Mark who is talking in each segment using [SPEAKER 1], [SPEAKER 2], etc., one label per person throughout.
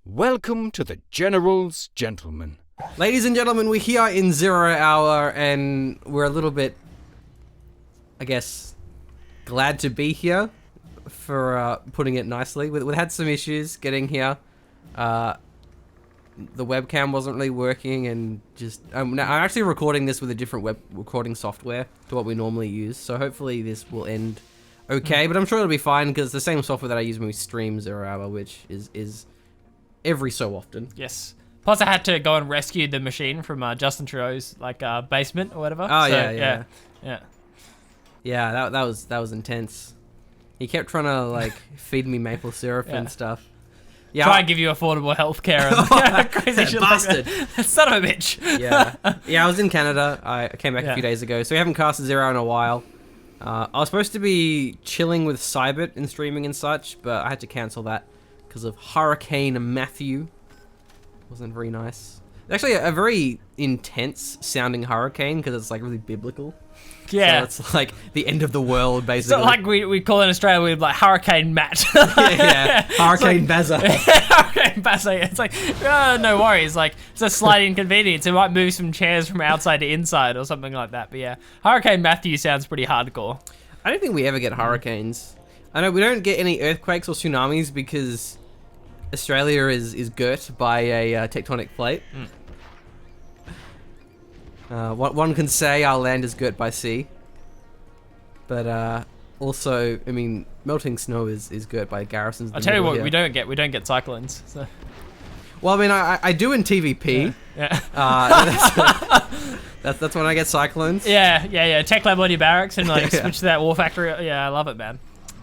[SPEAKER 1] Welcome to the General's Gentlemen.
[SPEAKER 2] Ladies and gentlemen, we're here in 0 hour and we're a little bit, I guess, glad to be here, for putting it nicely. We had some issues getting here. The webcam wasn't really working, and just I'm actually recording this with a different web recording software to what we normally use, so hopefully this will end okay, but I'm sure it'll be fine because it's the same software that I use when we stream 0 hour, which is every so often.
[SPEAKER 3] Yes. Plus, I had to go and rescue the machine from Justin Trudeau's basement or whatever.
[SPEAKER 2] Oh,
[SPEAKER 3] so,
[SPEAKER 2] yeah. Yeah, that was intense. He kept trying to feed me maple syrup and stuff. Yeah,
[SPEAKER 3] try and give you affordable healthcare and crazy shit
[SPEAKER 2] bastard.
[SPEAKER 3] Like that. Son of a bitch.
[SPEAKER 2] Yeah. I was in Canada. I came back a few days ago, so we haven't casted 0 in a while. I was supposed to be chilling with Cybit and streaming and such, but I had to cancel that because of Hurricane Matthew. Wasn't very nice. Actually, a very intense sounding hurricane because it's really biblical.
[SPEAKER 3] Yeah.
[SPEAKER 2] So it's like the end of the world, basically.
[SPEAKER 3] So like we call in Australia, we'd like Hurricane Matt.
[SPEAKER 2] yeah. Hurricane Bazza.
[SPEAKER 3] Hurricane Bazza. It's like, no worries. It's a slight inconvenience. It might move some chairs from outside to inside or something like that. But yeah, Hurricane Matthew sounds pretty hardcore.
[SPEAKER 2] I don't think we ever get hurricanes. I know we don't get any earthquakes or tsunamis because Australia is girt by a tectonic plate. One can say our land is girt by sea, but also, I mean, melting snow is girt by garrisons.
[SPEAKER 3] I'll tell you what, we don't get cyclones. So.
[SPEAKER 2] Well, I mean, I do in TVP.
[SPEAKER 3] Yeah.
[SPEAKER 2] That's when I get cyclones.
[SPEAKER 3] Yeah. Tech lab on your barracks and switch to that war factory. Yeah, I love it, man.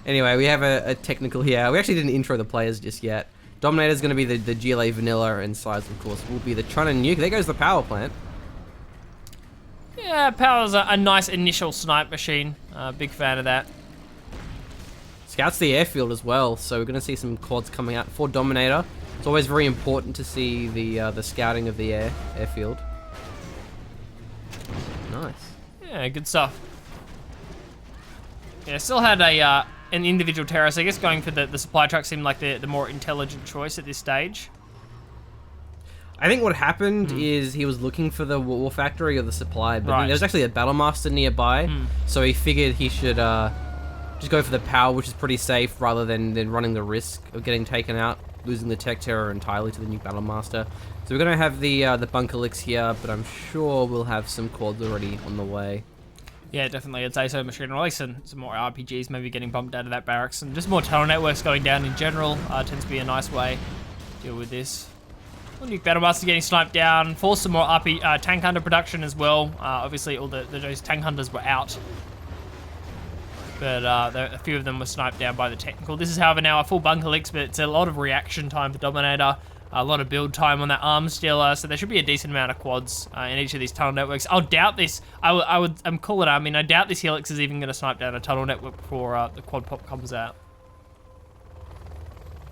[SPEAKER 2] Anyway, we have a technical here. We actually didn't intro the players just yet. Dominator is going to be the GLA vanilla, and Size, of course, will be the Tron and Nuke. There goes the power plant.
[SPEAKER 3] Yeah, Power's a nice initial snipe machine. Big fan of that.
[SPEAKER 2] Scouts the airfield as well, so we're going to see some quads coming out for Dominator. It's always very important to see the scouting of the airfield. Nice.
[SPEAKER 3] Yeah, good stuff. Yeah, still had an individual terrorist. I guess going for the supply truck seemed like the more intelligent choice at this stage.
[SPEAKER 2] I think what happened is he was looking for the war factory or the supply, but
[SPEAKER 3] Right.
[SPEAKER 2] there was actually a battle master nearby, so he figured he should just go for the power, which is pretty safe, rather than running the risk of getting taken out, losing the tech terror entirely to the new battle master. So we're gonna have the bunker licks here, but I'm sure we'll have some quads already on the way.
[SPEAKER 3] Yeah, definitely a decisive machine, or at least some more RPGs maybe getting bumped out of that barracks, and just more tunnel networks going down in general tends to be a nice way to deal with this. Nuke Battlemaster getting sniped down, force some more tank hunter production as well. Obviously, all those tank hunters were out, but a few of them were sniped down by the technical. This is, however, now a full bunker licks, but it's a lot of reaction time for Dominator, a lot of build time on that arm stealer, so there should be a decent amount of quads in each of these tunnel networks. I'll doubt this. I'm calling it. I mean, I doubt this Helix is even going to snipe down a tunnel network before the quad pop comes out.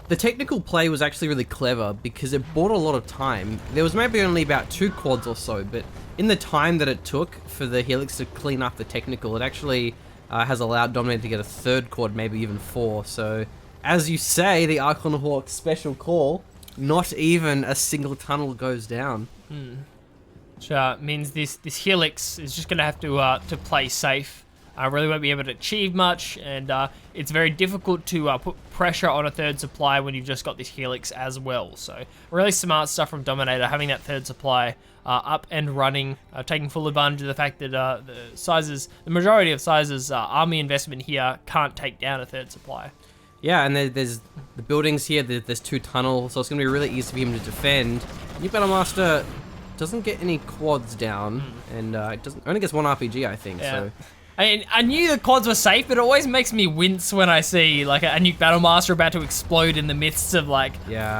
[SPEAKER 2] The technical play was actually really clever because it bought a lot of time. There was maybe only about 2 quads or so, but in the time that it took for the Helix to clean up the technical, it actually has allowed Dominator to get a 3rd quad, maybe even 4. So, as you say, the Archon Hawk special call, not even a single tunnel goes down.
[SPEAKER 3] Which means this Helix is just going to have to play safe. Really won't be able to achieve much, and it's very difficult to put pressure on a 3rd supply when you've just got this Helix as well. So really smart stuff from Dominator, having that 3rd supply up and running, taking full advantage of the fact that the majority of Size's army investment here can't take down a 3rd supply.
[SPEAKER 2] Yeah, and there's the buildings here, there's 2 tunnels, so it's going to be really easy for him to defend. New Battlemaster doesn't get any quads down, and only gets 1 RPG, I think.
[SPEAKER 3] Yeah.
[SPEAKER 2] So.
[SPEAKER 3] I knew the quads were safe, but it always makes me wince when I see a Nuke Battlemaster about to explode in the midst of 4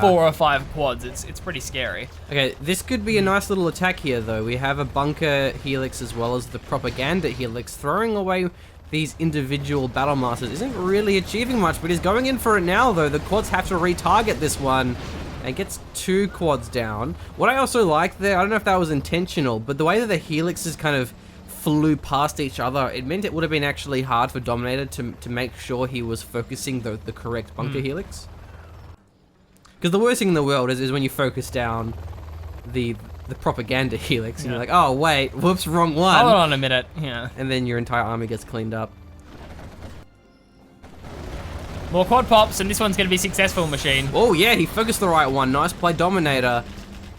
[SPEAKER 3] or 5 quads. It's pretty scary.
[SPEAKER 2] Okay, this could be a nice little attack here, though. We have a bunker Helix as well as the propaganda Helix. Throwing away these individual Battlemasters isn't really achieving much, but he's going in for it now, though. The quads have to retarget this one. And gets 2 quads down. What I also like there, I don't know if that was intentional, but the way that the Helixes kind of flew past each other, it meant it would have been actually hard for Dominator to make sure he was focusing the correct bunker Helix. Because the worst thing in the world is when you focus down the propaganda helix, and you're like, oh wait, whoops, wrong one.
[SPEAKER 3] Hold on a minute. Yeah.
[SPEAKER 2] And then your entire army gets cleaned up.
[SPEAKER 3] More quad pops, and this one's going to be successful, Machine.
[SPEAKER 2] Oh yeah, he focused the right one. Nice play, Dominator.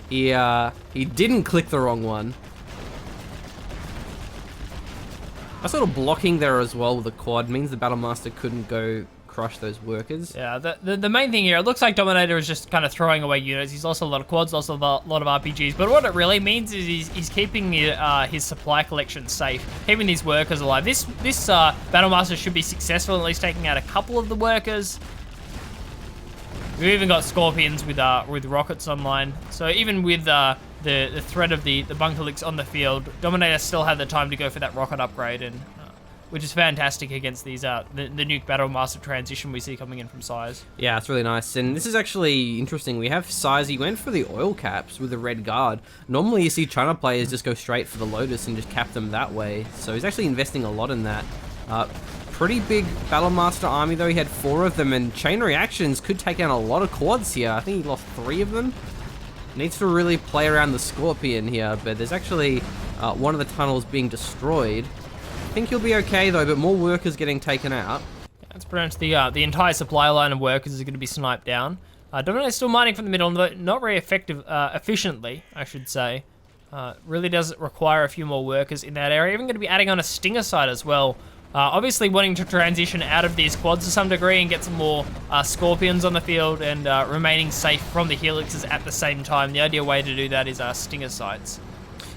[SPEAKER 2] He didn't click the wrong one. That little blocking there as well with the quad means the Battlemaster couldn't go crush those workers.
[SPEAKER 3] Yeah, the main thing here, it looks like Dominator is just kind of throwing away units. He's lost a lot of quads, lost a lot of RPGs, but what it really means is he's keeping his supply collection safe, keeping these workers alive. This Battlemaster should be successful, at least taking out a couple of the workers. We've even got Scorpions with rockets online, so even with the threat of the bunker on the field, Dominator still had the time to go for that rocket upgrade, and which is fantastic against these the Nuke Battlemaster transition we see coming in from Size.
[SPEAKER 2] Yeah, it's really nice, and this is actually interesting. We have Size, he went for the oil caps with the red guard. Normally you see China players just go straight for the Lotus and just cap them that way, so he's actually investing a lot in that. Pretty big Battlemaster army though, he had 4 of them, and chain reactions could take down a lot of quads here. I think he lost 3 of them. Needs to really play around the Scorpion here, but there's actually one of the tunnels being destroyed. I think he'll be okay though, but more workers getting taken out.
[SPEAKER 3] That's pretty much the entire supply line of workers is going to be sniped down. Dominator's still mining from the middle, but not very efficiently, I should say. Really does require a few more workers in that area. Even going to be adding on a Stinger side as well. Obviously wanting to transition out of these quads to some degree and get some more Scorpions on the field and remaining safe from the helixes at the same time. The ideal way to do that is Stinger sites.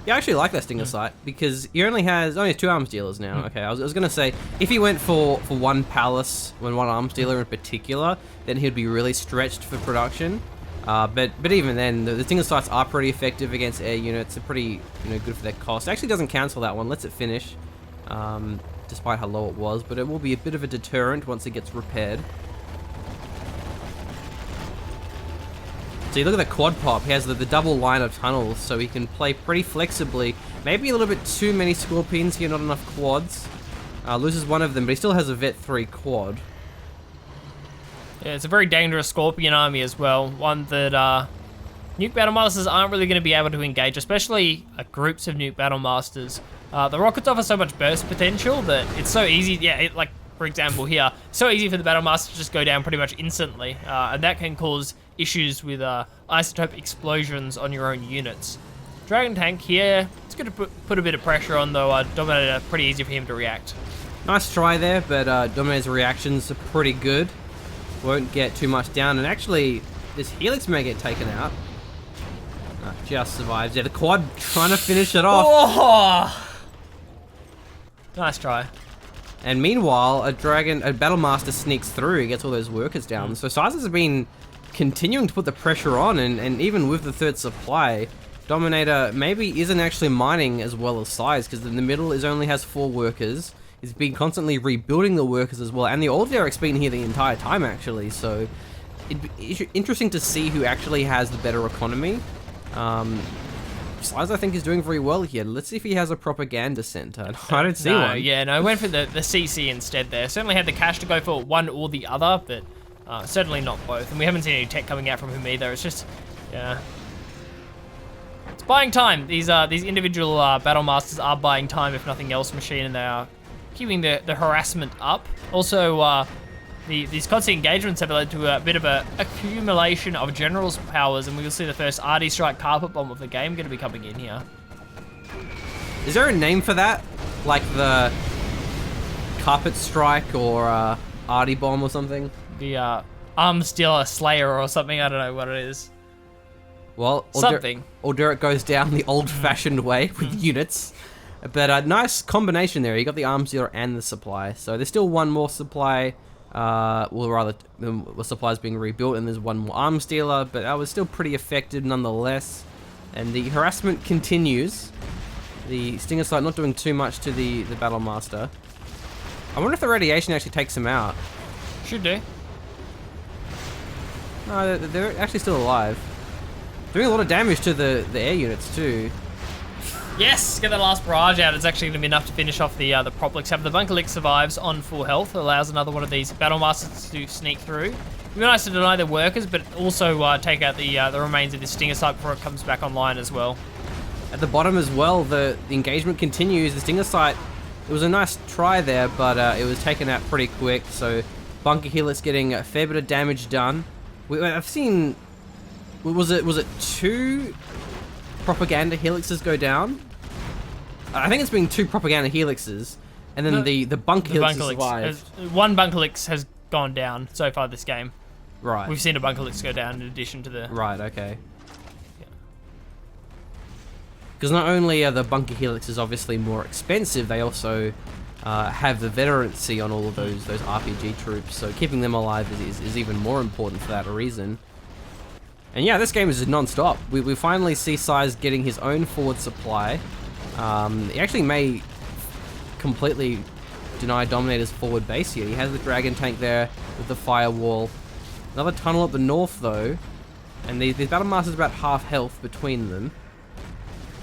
[SPEAKER 2] Yeah, I actually like that Stinger site because he only has 2 arms dealers now. Okay, I was going to say, if he went for one palace, one arms dealer in particular, then he'd be really stretched for production. But even then, the Stinger sites are pretty effective against air units. They're pretty good for their cost. It actually doesn't cancel that one, lets it finish, despite how low it was, but it will be a bit of a deterrent once it gets repaired. So you look at the quad pop, he has the double line of tunnels, so he can play pretty flexibly. Maybe a little bit too many Scorpions here, not enough quads. Loses one of them, but he still has a Vet 3 quad.
[SPEAKER 3] Yeah, it's a very dangerous Scorpion army as well. One that Nuke Battlemasters aren't really going to be able to engage, especially groups of Nuke Battlemasters. The rockets offer so much burst potential that it's so easy, like for example here, so easy for the Battlemaster to just go down pretty much instantly, and that can cause issues with isotope explosions on your own units. Dragon Tank here, it's going to put a bit of pressure on though. Dominator, pretty easy for him to react. Nice
[SPEAKER 2] try there, but Dominator's reactions are pretty good. Won't get too much down, and actually this Helix may get taken out. Just survives. Yeah, the quad trying to finish it off.
[SPEAKER 3] Oh! Nice try.
[SPEAKER 2] And meanwhile, a Battlemaster sneaks through and gets all those workers down. So Sizes has been continuing to put the pressure on, and even with the third supply, Dominator maybe isn't actually mining as well as Size, because in the middle only has 4 workers. He's been constantly rebuilding the workers as well, and the old Derek's been here the entire time actually, so it'd be interesting to see who actually has the better economy. Size, I think, is doing very well here. Let's see if he has a propaganda center. I don't see one.
[SPEAKER 3] Yeah, no, went for the CC instead there. Certainly had the cash to go for one or the other, but certainly not both. And we haven't seen any tech coming out from him either. It's just, yeah. It's buying time. These individual Battlemasters are buying time, if nothing else, Machine, and they are keeping the harassment up. Also, these constant engagements have led to a bit of a accumulation of generals' powers, and we will see the first RD Strike carpet bomb of the game going to be coming in here.
[SPEAKER 2] Is there a name for that? Like the carpet strike or RD bomb or something?
[SPEAKER 3] The arms dealer slayer or something, I don't know what it is.
[SPEAKER 2] Well,
[SPEAKER 3] something.
[SPEAKER 2] Or Derek goes down the old-fashioned way with units. But a nice combination there. You got the arms dealer and the supply. So there's still one more supply. Well, rather, the supply's being rebuilt, and there's one more arms dealer, but that was still pretty effective nonetheless. And the harassment continues. The Stinger site not doing too much to the Battlemaster. I wonder if the radiation actually takes him out.
[SPEAKER 3] Should do.
[SPEAKER 2] No, they're actually still alive. Doing a lot of damage to the air units too.
[SPEAKER 3] Yes, get that last barrage out. It's actually going to be enough to finish off the Proplix. Have the Bunker survives on full health, allows another one of these Battlemasters to sneak through. be nice to deny the workers, but also take out the remains of the Stinger site before it comes back online as well.
[SPEAKER 2] At the bottom as well, the engagement continues. The Stinger site, it was a nice try there, but it was taken out pretty quick. So Bunker Helix getting a fair bit of damage done. I've seen, was it 2 propaganda helixes go down? I think it's been 2 propaganda helixes, and then the bunker helix survived.
[SPEAKER 3] One bunker helix has gone down so far this game.
[SPEAKER 2] Right.
[SPEAKER 3] We've seen a bunker helix go down in addition to the...
[SPEAKER 2] Right, okay. Because not only are the bunker helixes obviously more expensive, they also have the veterancy on all of those RPG troops, so keeping them alive is even more important for that reason. And yeah, this game is non-stop. We finally see Size getting his own forward supply. He actually may completely deny Dominator's forward base here. He has the Dragon Tank there with the firewall. Another tunnel at the north though, and these Battle Masters are about half health between them.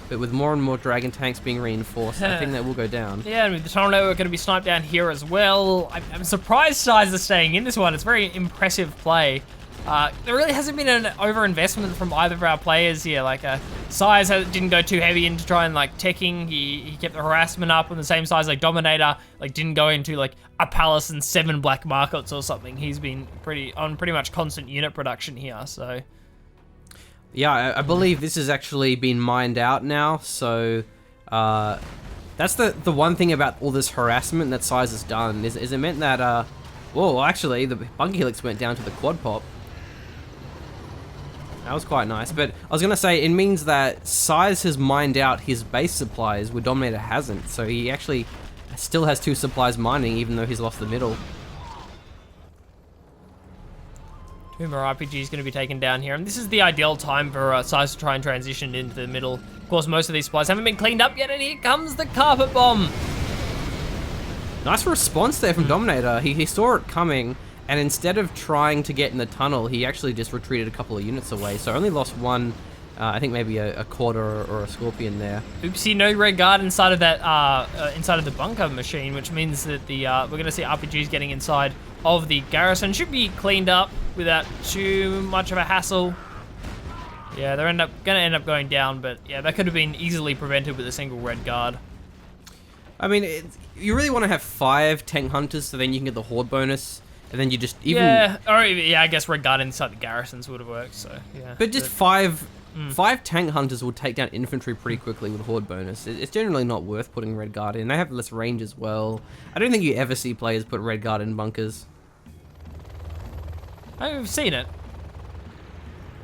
[SPEAKER 2] But with more and more Dragon Tanks being reinforced, I think that will go down.
[SPEAKER 3] Yeah, and with the tunnel network going to be sniped down here as well. I'm surprised Size is staying in this one. It's very impressive play. There really hasn't been an over-investment from either of our players here. Like, Size didn't go too heavy into trying like teching. He kept the harassment up on the same size like Dominator. Like, didn't go into like a palace and 7 black markets or something. He's been pretty much constant unit production here. So.
[SPEAKER 2] Yeah, I believe this has actually been mined out now, so that's the one thing about all this harassment that Size has done, is it meant that, whoa, actually, the Bunker Helix went down to the quad pop. That was quite nice, but I was going to say, it means that Size has mined out his base supplies, where Dominator hasn't, so he actually still has 2 supplies mining, even though he's lost the middle.
[SPEAKER 3] 2 more RPGs going to be taken down here, and this is the ideal time for Size to try and transition into the middle. Of course, most of these supplies haven't been cleaned up yet, and here comes the carpet bomb.
[SPEAKER 2] Nice response there from Dominator. He saw it coming, and instead of trying to get in the tunnel, he actually just retreated a couple of units away, so only lost 1, I think maybe a quarter or a Scorpion there.
[SPEAKER 3] Oopsie, no red guard inside of that, inside of the bunker machine, which means that the we're going to see RPGs getting inside of the garrison. Should be cleaned up without too much of a hassle. Yeah, they're going to end up going down, but yeah, that could have been easily prevented with a single red guard.
[SPEAKER 2] I mean, you really want to have 5 tank hunters, so then you can get the horde bonus, and then you just even...
[SPEAKER 3] Yeah, or yeah, I guess red guard inside the garrisons would have worked, so yeah.
[SPEAKER 2] But just 5 tank hunters will take down infantry pretty quickly with horde bonus. It's generally not worth putting red guard in. They have less range as well. I don't think you ever see players put red guard in bunkers.
[SPEAKER 3] I've seen it.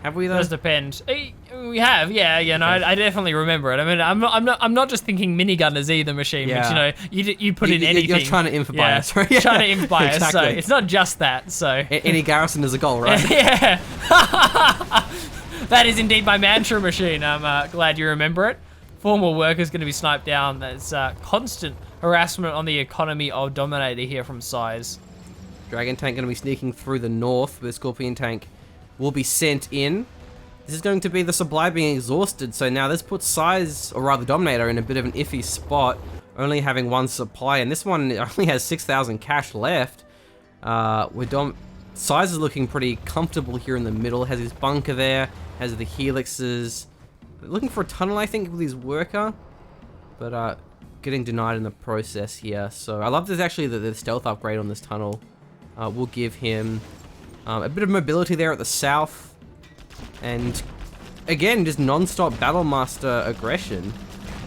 [SPEAKER 2] Have we though?
[SPEAKER 3] Does depend. We have, yeah. No, I definitely remember it. I mean, I'm not just thinking minigunners either, machine.
[SPEAKER 2] Yeah.
[SPEAKER 3] Which you put in anything.
[SPEAKER 2] You're trying to inf bias, right?
[SPEAKER 3] Yeah. Trying to inf bias.
[SPEAKER 2] Exactly.
[SPEAKER 3] So it's not just that. So
[SPEAKER 2] any garrison is a goal, right?
[SPEAKER 3] Yeah. That is indeed my mantra, machine. I'm glad you remember it. Former workers going to be sniped down. There's constant harassment on the economy of Dominator here from Size.
[SPEAKER 2] Dragon Tank going to be sneaking through the north, where Scorpion Tank will be sent in. This is going to be the supply being exhausted, so now this puts Size, or rather Dominator, in a bit of an iffy spot, only having 1 supply, and this one only has 6,000 cash left. Size is looking pretty comfortable here in the middle, has his bunker there, has the helixes, looking for a tunnel I think with his worker, but getting denied in the process here. So I love this actually, the stealth upgrade on this tunnel. Will give him a bit of mobility there at the south, and again, just non-stop Battlemaster aggression.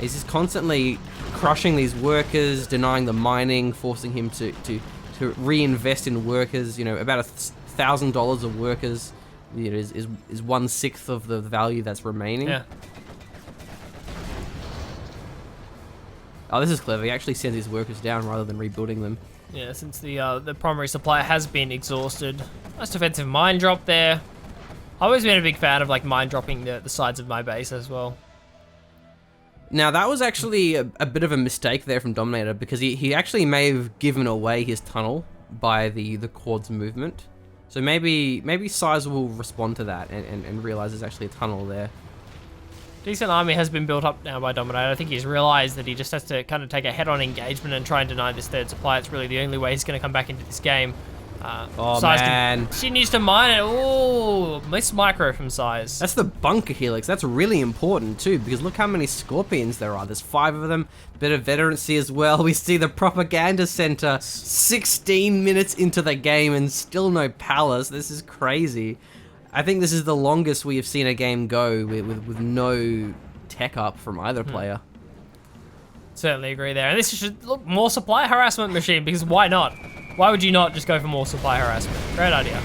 [SPEAKER 2] He's just constantly crushing these workers, denying the mining, forcing him to reinvest in workers. You know, about $1,000 of workers, you know, is 1/6 of the value that's remaining.
[SPEAKER 3] Yeah.
[SPEAKER 2] Oh, this is clever. He actually sends his workers down rather than rebuilding them.
[SPEAKER 3] Yeah, since the primary supply has been exhausted. Nice defensive mine drop there. I've always been a big fan of like mine dropping the sides of my base as well.
[SPEAKER 2] Now that was actually a bit of a mistake there from Dominator, because he actually may have given away his tunnel by the quad's movement. So maybe Size will respond to that and realize there's actually a tunnel there.
[SPEAKER 3] Decent army has been built up now by Dominator. I think he's realized that he just has to kind of take a head-on engagement and try and deny this third supply. It's really the only way he's going to come back into this game.
[SPEAKER 2] Oh,
[SPEAKER 3] Size
[SPEAKER 2] man.
[SPEAKER 3] continues to mine it. Oh, miss micro from Size.
[SPEAKER 2] That's the bunker helix. That's really important too, because look how many scorpions there are. There's 5 of them. Bit of veterancy as well. We see the propaganda center 16 minutes into the game and still no palace. This is crazy. I think this is the longest we have seen a game go with no tech up from either player.
[SPEAKER 3] Certainly agree there. And this should look more supply harassment machine, because why not? Why would you not just go for more supply harassment? Great idea.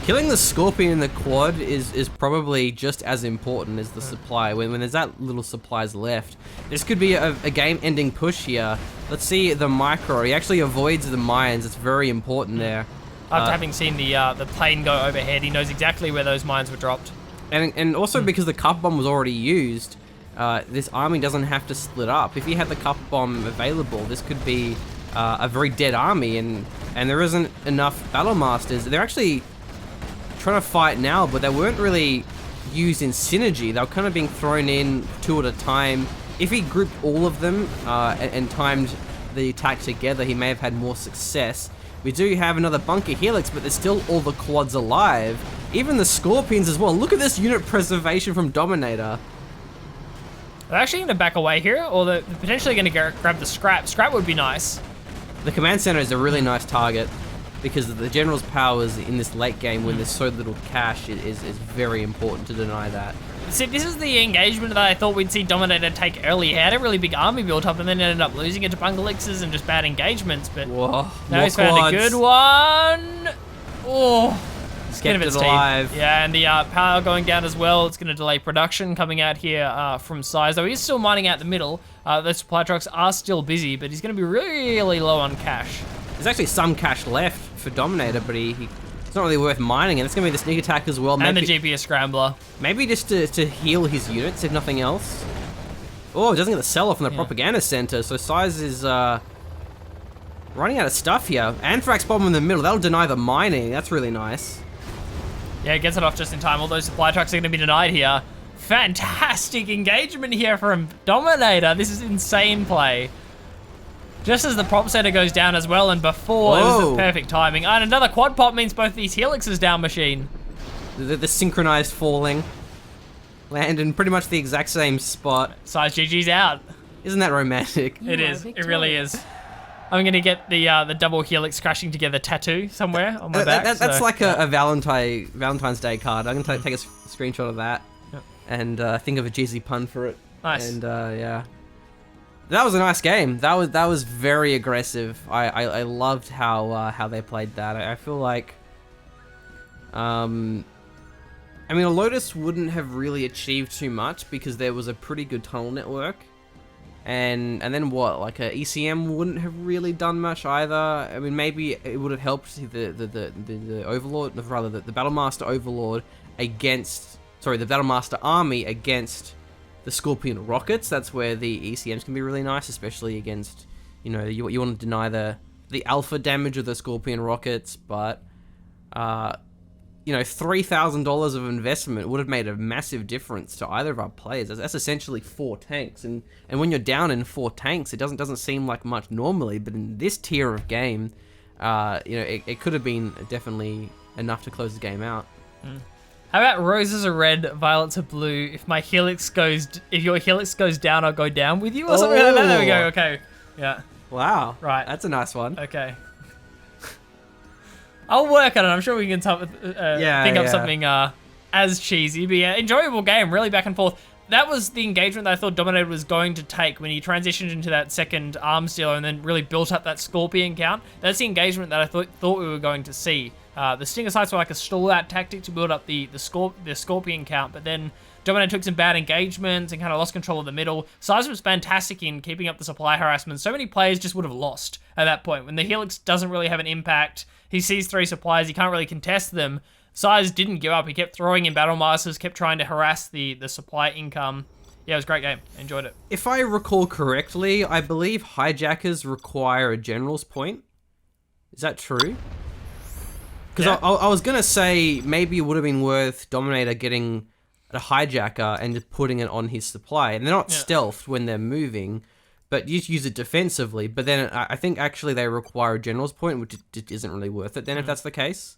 [SPEAKER 2] Killing the scorpion in the quad is probably just as important as the supply. When there's that little supplies left, this could be a game-ending push here. Let's see the micro. He actually avoids the mines. It's very important there.
[SPEAKER 3] After having seen the plane go overhead, he knows exactly where those mines were dropped.
[SPEAKER 2] And also because the cup bomb was already used, this army doesn't have to split up. If he had the cup bomb available, this could be a very dead army, and there isn't enough battle masters. They're actually trying to fight now, but they weren't really used in synergy. They were kind of being thrown in 2 at a time. If he grouped all of them and timed the attack together, he may have had more success. We do have another bunker helix, but there's still all the quads alive. Even the scorpions as well. Look at this unit preservation from Dominator.
[SPEAKER 3] They're actually going to back away here, or they're potentially going to grab the scrap. Scrap would be nice.
[SPEAKER 2] The command center is a really nice target, because the general's powers in this late game when there's so little cash is very important to deny that.
[SPEAKER 3] See, this is the engagement that I thought we'd see Dominator take early. He had a really big army built up and then ended up losing it to bunker elixers and just bad engagements, but
[SPEAKER 2] Whoa,
[SPEAKER 3] now he's found a good one. Oh, it's
[SPEAKER 2] Kept
[SPEAKER 3] bit
[SPEAKER 2] it alive.
[SPEAKER 3] Yeah, and the power going down as well. It's going to delay production coming out here from Size, though he's still mining out the middle. Those supply trucks are still busy, but he's going to be really low on cash.
[SPEAKER 2] There's actually some cash left for Dominator, but it's not really worth mining, and it's going to be the sneak attack as well.
[SPEAKER 3] And
[SPEAKER 2] maybe,
[SPEAKER 3] the GPS scrambler.
[SPEAKER 2] Maybe just to heal his units, if nothing else. Oh, it doesn't get the sell-off from the propaganda center, so Size is running out of stuff here. Anthrax bomb in the middle, that'll deny the mining. That's really nice.
[SPEAKER 3] Yeah, it gets it off just in time. All those supply trucks are going to be denied here. Fantastic engagement here from Dominator. This is insane play. Just as the prop center goes down as well, and before, it was the perfect timing. And another quad pop means both these helixes down, machine.
[SPEAKER 2] The synchronized falling. Land in pretty much the exact same spot.
[SPEAKER 3] Size GG's out.
[SPEAKER 2] Isn't that romantic?
[SPEAKER 3] It is. It really is. I'm gonna get the double helix crashing together tattoo somewhere on my back.
[SPEAKER 2] That's like a Valentine's Day card. I'm gonna take a screenshot of that and think of a cheesy pun for it.
[SPEAKER 3] Nice.
[SPEAKER 2] And yeah, that was a nice game. That was very aggressive. I loved how they played that. I feel like, I mean, a Lotus wouldn't have really achieved too much because there was a pretty good tunnel network. And then what? Like a ECM wouldn't have really done much either. I mean, maybe it would have helped the Overlord, rather the Battlemaster Overlord against, sorry, the Battlemaster Army against the Scorpion rockets. That's where the ECMs can be really nice, especially against, you know, you want to deny the alpha damage of the Scorpion rockets, but you know, $3,000 of investment would have made a massive difference to either of our players. That's essentially 4 tanks, and when you're down in 4 tanks, it doesn't seem like much normally, but in this tier of game, you know, it could have been definitely enough to close the game out.
[SPEAKER 3] How about roses are red, violets are blue? If your helix goes down, I'll go down with you, or something like that. There we go. Okay. Yeah.
[SPEAKER 2] Wow.
[SPEAKER 3] Right.
[SPEAKER 2] That's a nice one.
[SPEAKER 3] Okay. I'll work on it. I'm sure we can think up something as cheesy, but yeah, enjoyable game, really back and forth. That was the engagement that I thought Dominator was going to take when he transitioned into that second arms dealer and then really built up that Scorpion count. That's the engagement that I thought we were going to see. The Stinger Sights were like a stall-out tactic to build up the Scorpion count, but then Dominator took some bad engagements and kind of lost control of the middle. Size was fantastic in keeping up the supply harassment. So many players just would have lost at that point. When the Helix doesn't really have an impact, he sees 3 supplies, he can't really contest them. Size didn't give up. He kept throwing in Battle Masters, kept trying to harass the supply income. Yeah, it was a great game. Enjoyed it.
[SPEAKER 2] If I recall correctly, I believe hijackers require a general's point. Is that true? Because I was going to say maybe it would have been worth Dominator getting a hijacker and just putting it on his supply. And they're not stealthed when they're moving, but you use it defensively. But then I think actually they require a general's point, which just isn't really worth it. Then if that's the case,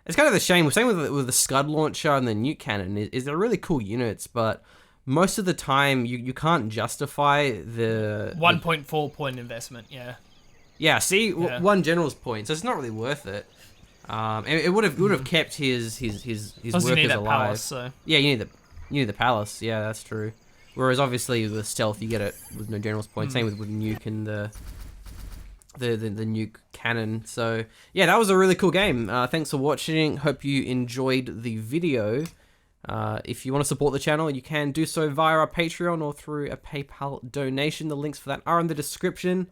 [SPEAKER 2] it's kind of the shame. Same with the Scud launcher and the Nuke cannon. Is they're really cool units, but most of the time you can't justify the
[SPEAKER 3] 1.4 point investment. Yeah.
[SPEAKER 2] Yeah. See, one general's point, so it's not really worth it. It would have kept his
[SPEAKER 3] Plus you need
[SPEAKER 2] workers
[SPEAKER 3] that
[SPEAKER 2] alive.
[SPEAKER 3] palace, so.
[SPEAKER 2] Yeah, you need the palace. Yeah, that's true. Whereas obviously with stealth you get it with no general's point. Same with Nuke and the Nuke cannon. So yeah, that was a really cool game. Thanks for watching. Hope you enjoyed the video. If you want to support the channel, you can do so via our Patreon or through a PayPal donation. The links for that are in the description.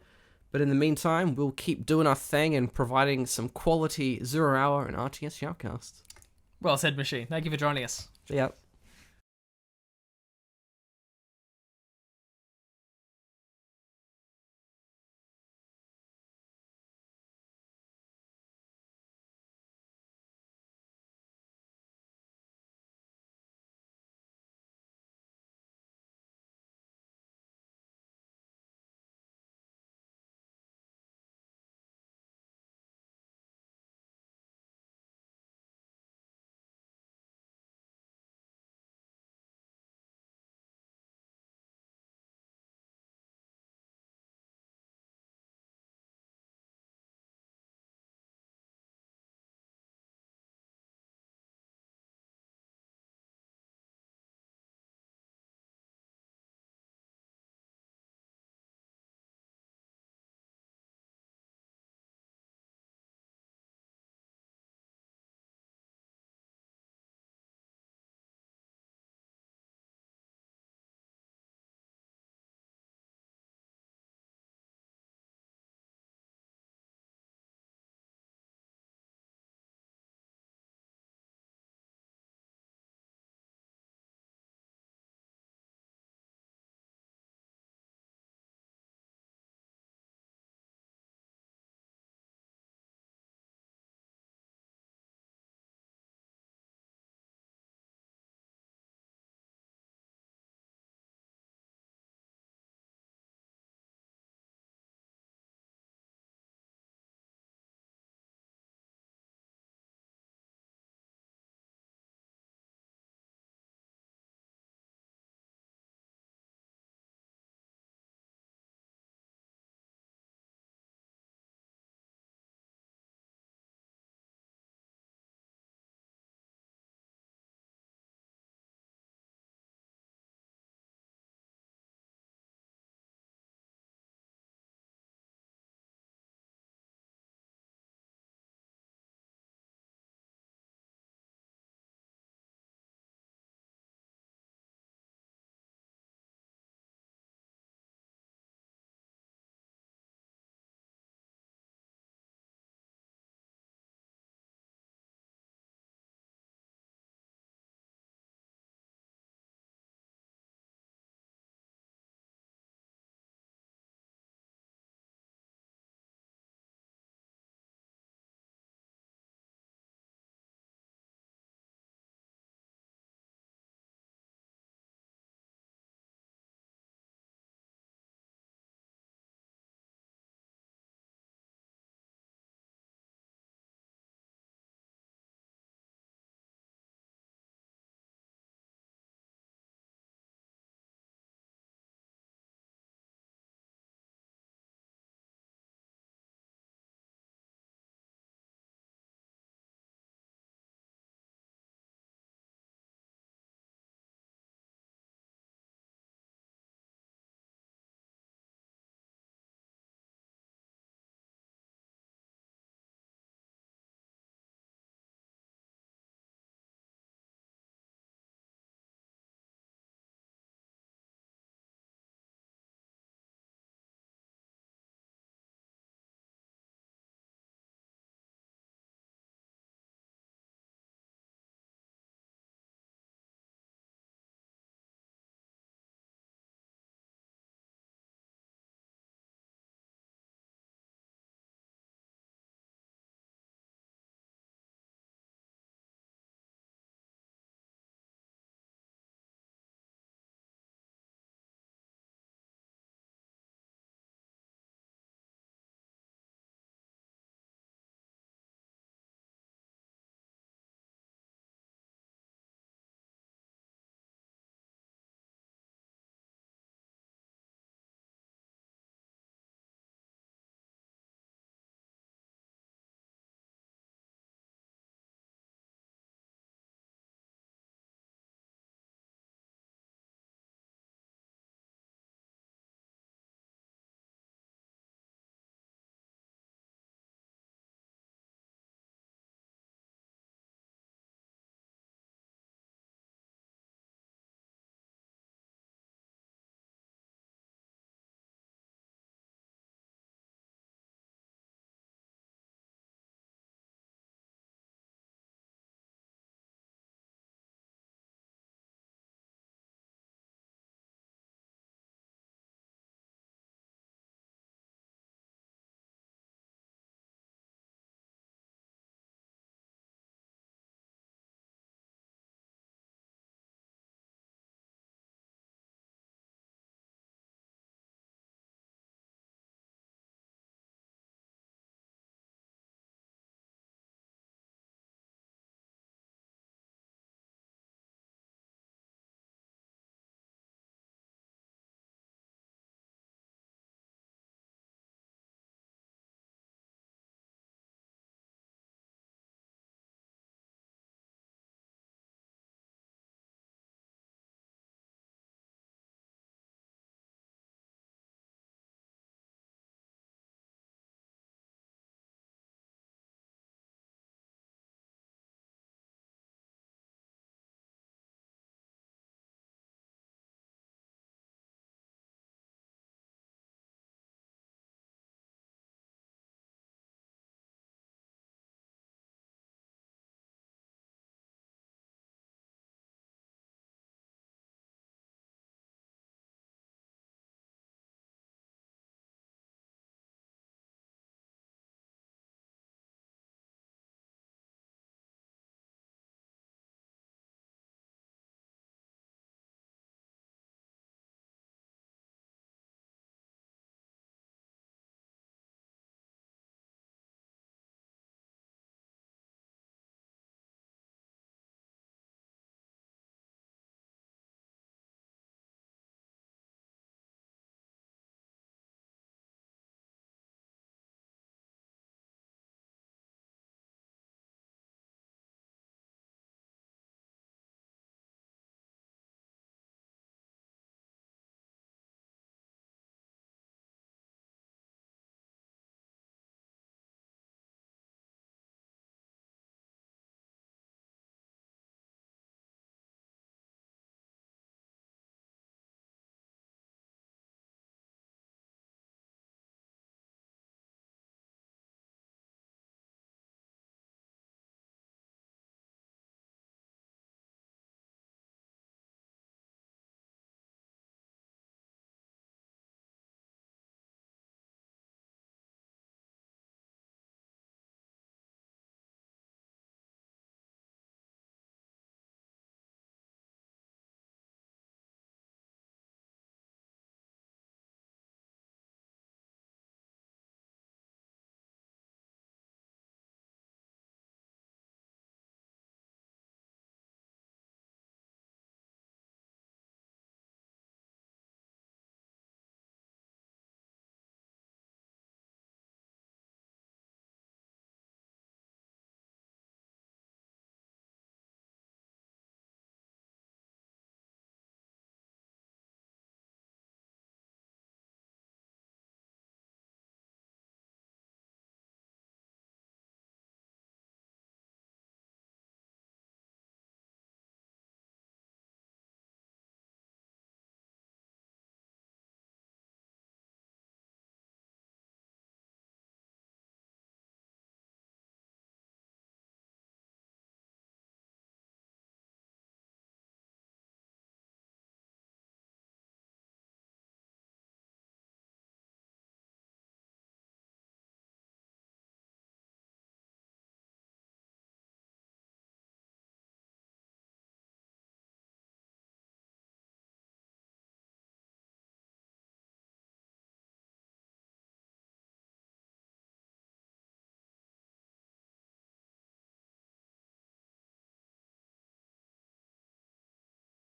[SPEAKER 2] But in the meantime, we'll keep doing our thing and providing some quality 0 hour and RTS shoutcasts.
[SPEAKER 3] Well said, Machine. Thank you for joining us.
[SPEAKER 2] See ya.